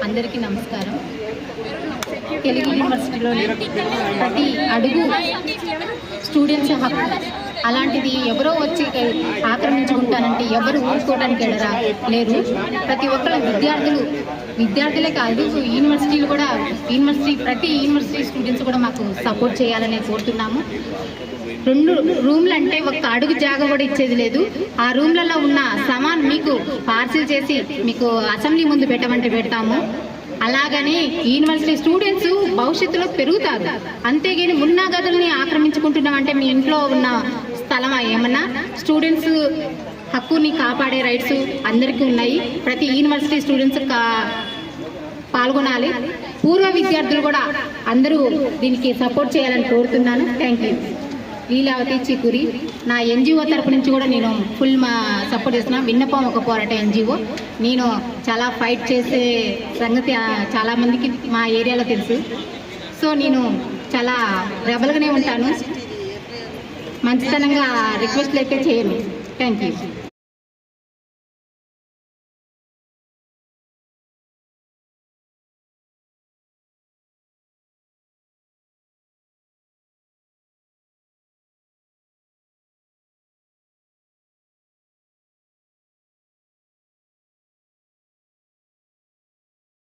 అందరికీ నమస్కారం. తెలుగు యూనివర్సిటీలోని ప్రతి అడుగు స్టూడెంట్స్ హక్కు. అలాంటిది ఎవరో వచ్చి ఆక్రమించుకుంటానంటే ఎవరు ఊరుకోవడానికి లేరు. ప్రతి ఒక్కరు విద్యార్థులే కాదు, యూనివర్సిటీలు కూడా ప్రతి యూనివర్సిటీ స్టూడెంట్స్ కూడా మాకు సపోర్ట్ చేయాలని కోరుతున్నాము. 2 రూమ్లు అంటే ఒక్క అడుగు జాగ కూడా ఇచ్చేది లేదు. ఆ రూమ్లలో ఉన్న సామాన్ మీకు పార్సిల్ చేసి మీకు అసెంబ్లీ ముందు పెట్టమంటే పెడతాము. అలాగని యూనివర్సిటీ స్టూడెంట్స్ భవిష్యత్తులో పెరుగుతారు. అంతేగాని ఉన్న గదుల్ని ఆక్రమించుకుంటున్నామంటే మీ ఇంట్లో ఉన్న స్థలం ఏమన్నా స్టూడెంట్స్ హక్కుని కాపాడే రైట్స్ అందరికీ ఉన్నాయి. ప్రతి యూనివర్సిటీ స్టూడెంట్స్ పాల్గొనాలి. పూర్వ విద్యార్థులు కూడా అందరూ దీనికి సపోర్ట్ చేయాలని కోరుతున్నాను. Thank you. లీలావతి చికురి. నా ఎన్జిఓ తరపు నుంచి కూడా నేను ఫుల్ సపోర్ట్ చేస్తున్నా. విన్నపం ఒక పోరాట ఎన్జిఓ. నేను చాలా ఫైట్ చేసే సంగతి చాలామందికి మా ఏరియాలో తెలుసు. సో నేను చాలా రెబల్గానే ఉంటాను, మంచితనంగా రిక్వెస్ట్లు అయితే చేయను. Thank you.